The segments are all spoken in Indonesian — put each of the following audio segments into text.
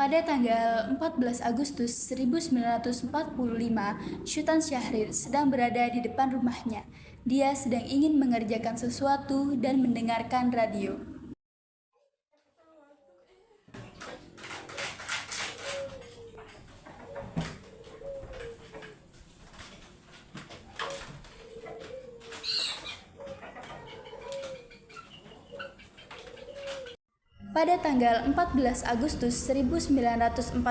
Pada tanggal 14 Agustus 1945, Sultan Syahrir sedang berada di depan rumahnya. Dia sedang ingin mengerjakan sesuatu dan mendengarkan radio. Pada tanggal 14 Agustus 1945,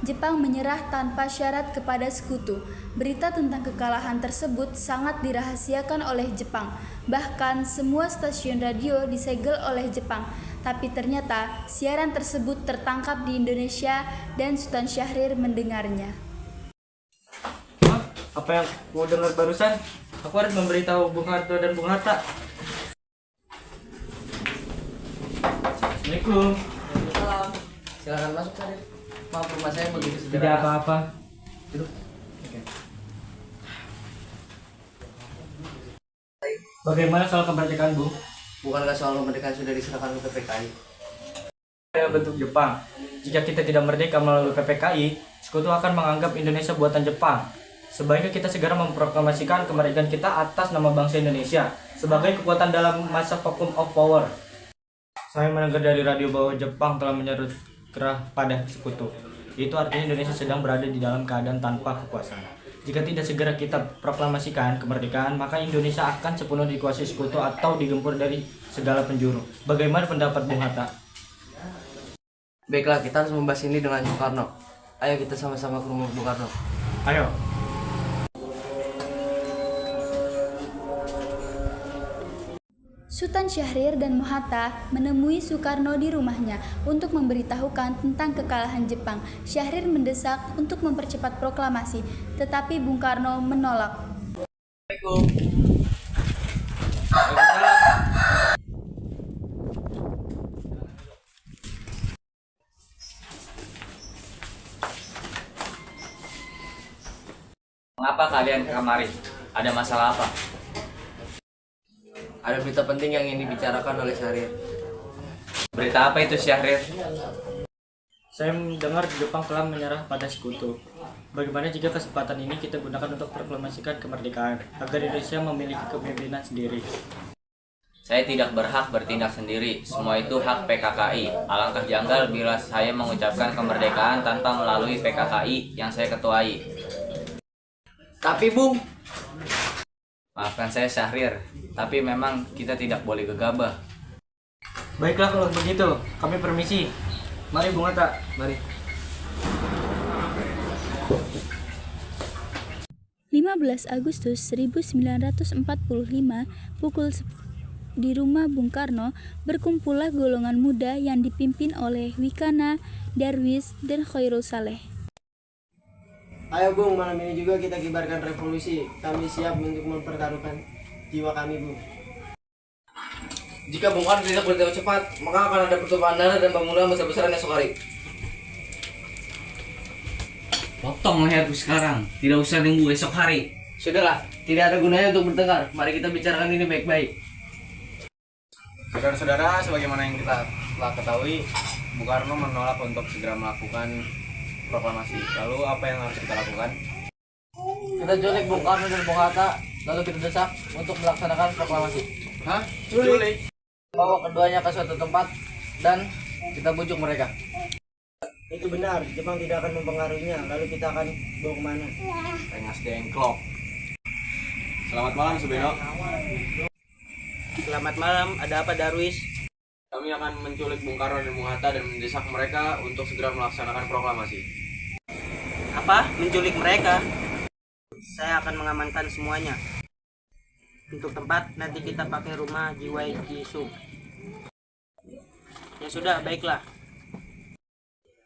Jepang menyerah tanpa syarat kepada sekutu. Berita tentang kekalahan tersebut sangat dirahasiakan oleh Jepang. Bahkan semua stasiun radio disegel oleh Jepang. Tapi ternyata siaran tersebut tertangkap di Indonesia dan Sultan Syahrir mendengarnya. Hah? Apa yang mau dengar barusan? Aku harus memberitahu Bung Harto dan Bung Hatta. Assalamualaikum. Waalaikumsalam. Silakan masuk, Syahrir. Maaf, rumah saya begitu Tidak sederhana. apa-apa. Duduk. Oke. Bagaimana soal kemerdekaan, Bung? Bukankah soal kemerdekaan sudah diserahkan ke PKI? Dalam bentuk Jepang. Jika kita tidak merdeka melalui PPKI, sekutu akan menganggap Indonesia buatan Jepang. Sebaiknya kita segera memproklamasikan kemerdekaan kita atas nama bangsa Indonesia sebagai kekuatan dalam masa vacuum of power. Saya mendengar dari radio bahwa Jepang telah menyerut kerah pada sekutu. Itu artinya Indonesia sedang berada di dalam keadaan tanpa kekuasaan. Jika tidak segera kita proklamasikan kemerdekaan, maka Indonesia akan sepenuhnya dikuasai sekutu atau digempur dari segala penjuru. Bagaimana pendapat Bung Hatta? Baiklah, kita harus membahas ini dengan Soekarno. Ayo kita sama-sama ke rumah Bung Karno. Ayo. Sultan Syahrir dan Mohatta menemui Soekarno di rumahnya untuk memberitahukan tentang kekalahan Jepang. Syahrir mendesak untuk mempercepat proklamasi, tetapi Bung Karno menolak. Mengapa kalian kemari? Ada masalah apa? Ada berita penting yang ingin dibicarakan oleh Syahrir. Berita apa itu, Syahrir? Saya mendengar Jepang telah menyerah pada sekutu. Bagaimana jika kesempatan ini kita gunakan untuk proklamasikan kemerdekaan agar Indonesia memiliki kepemimpinan sendiri? Saya tidak berhak bertindak sendiri. Semua itu hak PKKI. Alangkah janggal bila saya mengucapkan kemerdekaan tanpa melalui PKKI yang saya ketuai. Tapi Bung, Maafkan saya, Syahrir, tapi memang kita tidak boleh gegabah. Baiklah kalau begitu, kami permisi. Mari Bung Hatta, mari. 15 Agustus 1945, pukul di rumah Bung Karno, berkumpullah golongan muda yang dipimpin oleh Wikana, Darwis, dan Khairul Saleh. Ayo Bung, malam ini juga kita kibarkan revolusi. Kami siap untuk mempertaruhkan jiwa kami, Bung. jika Bung Karno tidak bertindak cepat, maka akan ada pertumpahan darah dan bangunan besar-besaran esok hari. Potong leherku sekarang, tidak usah nunggu esok hari. Sudahlah, tidak ada gunanya untuk bertengkar. Mari kita bicarakan ini baik-baik. Saudara-saudara, sebagaimana yang kita telah ketahui, Bung Karno menolak untuk segera melakukan proklamasi. Lalu apa yang harus kita lakukan? Kita culik Bung Karno dan Bung Hatta, lalu kita desak untuk melaksanakan proklamasi. Hah? Culik? Bawa keduanya ke suatu tempat dan kita bujuk mereka. Itu benar, Jepang tidak akan mempengaruhinya. Lalu kita akan bawa kemana? Rengas dengklok. Selamat malam, Subeno. Selamat malam, ada apa Darwis? Kami akan menculik Bung Karno dan Bung Hatta dan mendesak mereka untuk segera melaksanakan proklamasi. Apa? Menculik mereka? Saya akan mengamankan semuanya. Untuk tempat, nanti kita pakai rumah Jiwai Jisung. Ya sudah, baiklah.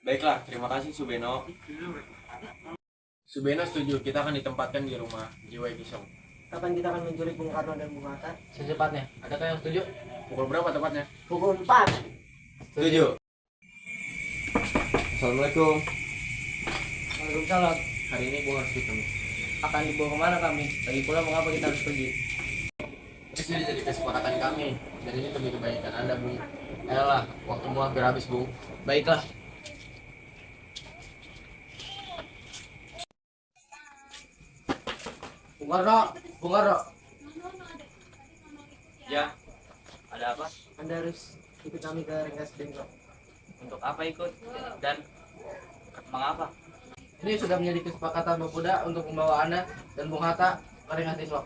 Baiklah, terima kasih Subeno. Subeno setuju, kita akan ditempatkan di rumah Jiwai Kisong. Kapan kita akan menculik Bung Karno dan Bung Hatta? Secepatnya. Adakah yang setuju? Pukul berapa tepatnya? Pukul 4. Setuju. Assalamualaikum. Waalaikumsalam. Hari ini Bung harus ketemu. Akan dibawa kemana kami? Lagi pula mengapa kita harus pergi? Ini sudah jadi kesepakatan kami. Dan ini demi kebaikan Anda, Bung. Ayolah, waktumu hampir habis, Bung. Baiklah. Bung Karno. Ya, ada apa? Anda harus ikut kami ke Rengas Dengklok. Untuk apa ikut? Dan mengapa? Ini sudah menjadi kesepakatan pemuda untuk membawa Anda dan Bung Hatta ke Rengas Dengklok.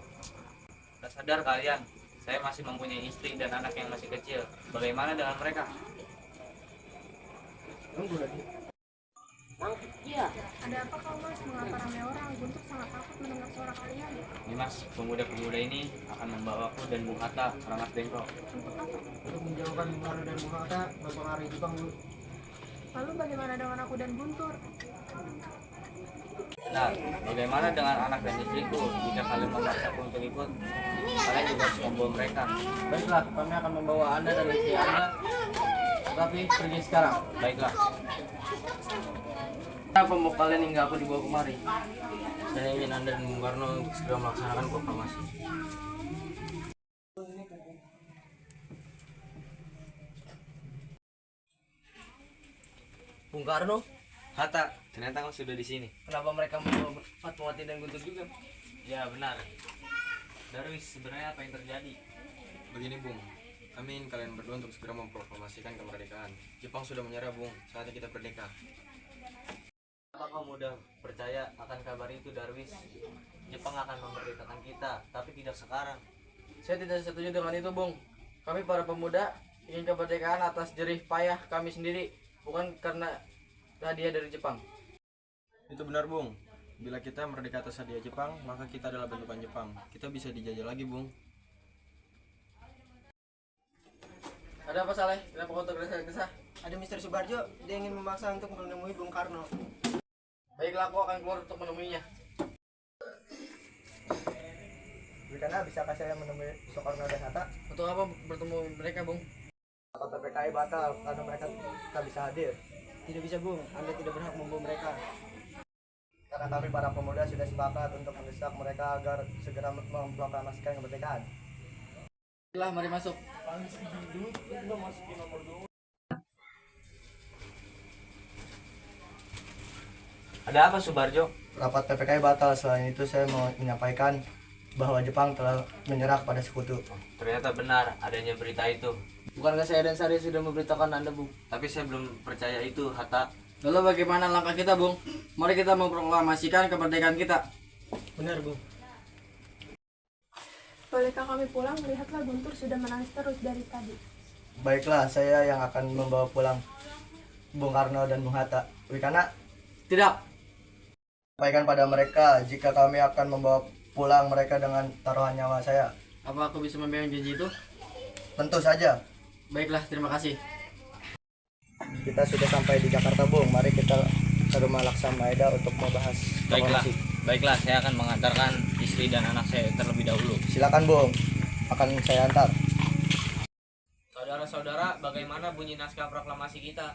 Tak sadar kalian, saya masih mempunyai istri dan anak yang masih kecil. Bagaimana dengan mereka? Ada apa kau mas? Mengapa ramai orang? Guntur sangat takut mendengar suara kalian. Nimas, pemuda-pemuda ini akan membawaku dan Bung Hatta ke Rengas Dengklok. Untuk menjauhkan Bung Karno dan Bung Hatta mempengaruhi Jepang, Bu. Lalu bagaimana dengan aku dan Guntur? Nah, bagaimana dengan anak dan istriku? Jika kalian memaksaku untuk ikut, kalian juga harus membawa mereka. Baiklah, kami akan membawa Anda dan istri Anda. Tetapi pergi sekarang. Baiklah, Kenapa mau kalian hingga aku dibawa kemari? Saya ingin Anda dan Bung Karno untuk segera melaksanakan proklamasi. Bung Karno, Hatta, ternyata kau sudah di sini. kenapa mereka membawa Fatmawati dan Guntur juga? ya benar. Darwis, sebenarnya apa yang terjadi? Begini Bung, kami ingin kalian berdua untuk segera memproklamasikan kemerdekaan. Jepang sudah menyerah Bung, saatnya kita merdeka. Apa kau mudah percaya akan kabar itu, Darwis? Jepang akan memerdekakan kita, tapi tidak sekarang. Saya tidak setuju dengan itu, Bung. Kami para pemuda ingin kemerdekaan atas jerih payah kami sendiri, bukan karena hadiah dari Jepang. Itu benar Bung, bila kita merdeka atas hadiah Jepang, maka kita adalah bentukan Jepang. Kita bisa dijajah lagi Bung. Ada apa Saleh? Kenapa kau tergesa-gesa? Ada Mr. Subarjo, dia ingin memaksa untuk menemui Bung Karno. Baiklah, aku akan keluar untuk menemuinya. Karena bisakah saya menemui Soekarno dan Hatta? Untuk apa bertemu mereka, Bung? Apa PPKI batal karena mereka tak bisa hadir? Tidak bisa, Bung. Anda tidak berhak membawa mereka. Karena kami para pemuda sudah sepakat untuk mendesak mereka agar segera memproklamasikan kemerdekaan. Baiklah, mari masuk. Ada apa, Subarjo? Rapat PPKI batal. Selain itu saya mau menyampaikan bahwa Jepang telah menyerah kepada sekutu. Ternyata benar adanya berita itu. Bukankah saya dan Sari sudah memberitakan Anda, Bung? Tapi saya belum percaya itu, Hatta. Lalu bagaimana langkah kita, Bung? Mari kita memproklamasikan kemerdekaan kita. Benar, Bung. Bolehkah kami pulang? Lihatlah Guntur sudah menangis terus dari tadi. Baiklah, saya yang akan membawa pulang Bung Karno dan Bung Hatta. Wikana, Tidak. sampaikan pada mereka jika kami akan membawa pulang mereka dengan taruhan nyawa saya. Apa aku bisa membayar janji itu? Tentu saja. Baiklah, terima kasih. Kita sudah sampai di Jakarta, Bung. Mari kita ke rumah Laksa Maeda untuk membahas Baiklah, proklamasi. baiklah, saya akan mengantarkan istri dan anak saya terlebih dahulu. Silakan, Bung. Akan saya antar. Saudara-saudara, bagaimana bunyi naskah proklamasi kita?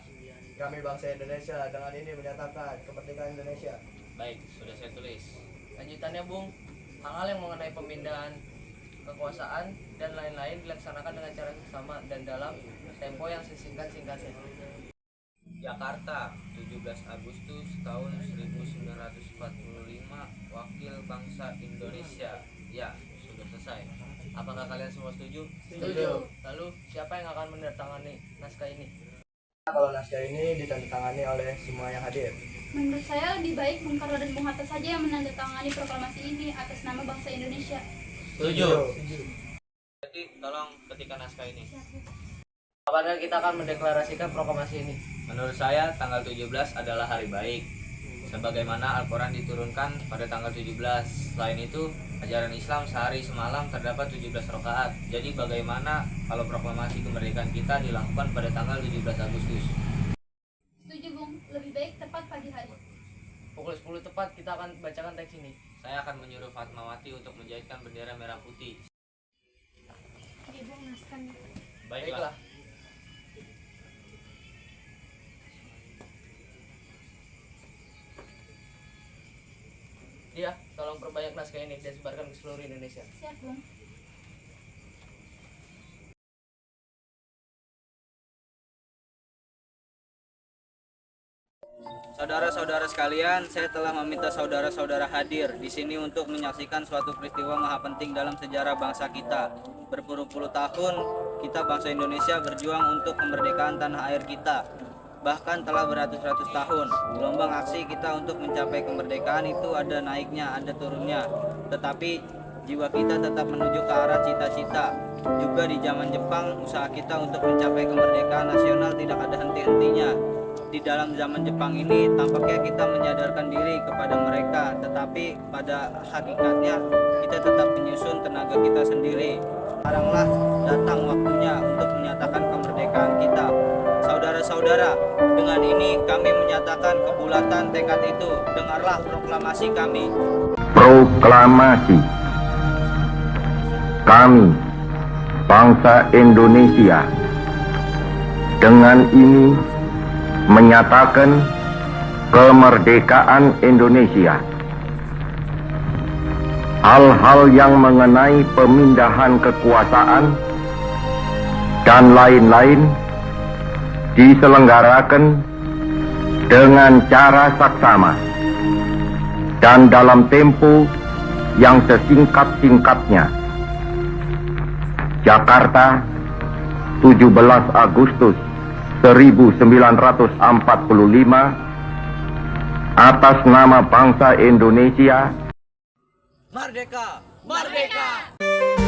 Kami bangsa Indonesia dengan ini menyatakan kemerdekaan Indonesia. Baik, sudah saya tulis. Lanjutannya, Bung, hal-hal yang mengenai pemindahan kekuasaan dan lain-lain dilaksanakan dengan cara sama dan dalam tempo yang sesingkat-singkatnya. Jakarta, 17 Agustus tahun 1945, Wakil Bangsa Indonesia. Ya, sudah selesai. Apakah kalian semua setuju? Setuju. Lalu, siapa yang akan menandatangani naskah ini? Kalau naskah ini ditandatangani oleh semua yang hadir. Menurut saya lebih baik Bung Karno dan Bung Hatta saja yang menandatangani proklamasi ini atas nama bangsa Indonesia. Setuju. Jadi, tolong ketikkan naskah ini. Kapan kita akan mendeklarasikan proklamasi ini? Menurut saya, tanggal 17 adalah hari baik. Sebagaimana Al-Quran diturunkan pada tanggal 17. Selain itu, ajaran Islam sehari semalam terdapat 17 rakaat. Jadi bagaimana kalau proklamasi kemerdekaan kita dilakukan pada tanggal 17 Agustus? Setuju, Bung. Lebih baik tepat pagi hari. Pukul 10 tepat kita akan bacakan teks ini. Saya akan menyuruh Fatmawati untuk menjahitkan bendera merah putih. Oke, Bung, naskah. Baiklah. Dia, tolong perbanyak naskah ini dan sebarkan ke seluruh Indonesia. Siap, Bung. Saudara-saudara sekalian, saya telah meminta saudara-saudara hadir di sini untuk menyaksikan suatu peristiwa maha penting dalam sejarah bangsa kita. Berpuluh-puluh tahun, kita bangsa Indonesia berjuang untuk kemerdekaan tanah air kita. Bahkan telah beratus-ratus tahun, gelombang aksi kita untuk mencapai kemerdekaan itu ada naiknya, ada turunnya. Tetapi jiwa kita tetap menuju ke arah cita-cita. Juga di zaman Jepang, usaha kita untuk mencapai kemerdekaan nasional tidak ada henti-hentinya. Di dalam zaman Jepang ini tampaknya kita menyadarkan diri kepada mereka, tetapi pada hakikatnya kita tetap menyusun tenaga kita sendiri. Sekaranglah datang waktunya untuk menyatakan kemerdekaan kita. Saudara-saudara, dengan ini kami menyatakan kebulatan tekad itu. Dengarlah proklamasi kami. Proklamasi. Kami, bangsa Indonesia, dengan ini menyatakan kemerdekaan Indonesia. Hal-hal yang mengenai pemindahan kekuasaan dan lain-lain diselenggarakan dengan cara saksama dan dalam tempo yang sesingkat-singkatnya. Jakarta, 17 Agustus 1945, atas nama bangsa Indonesia. Merdeka! Merdeka!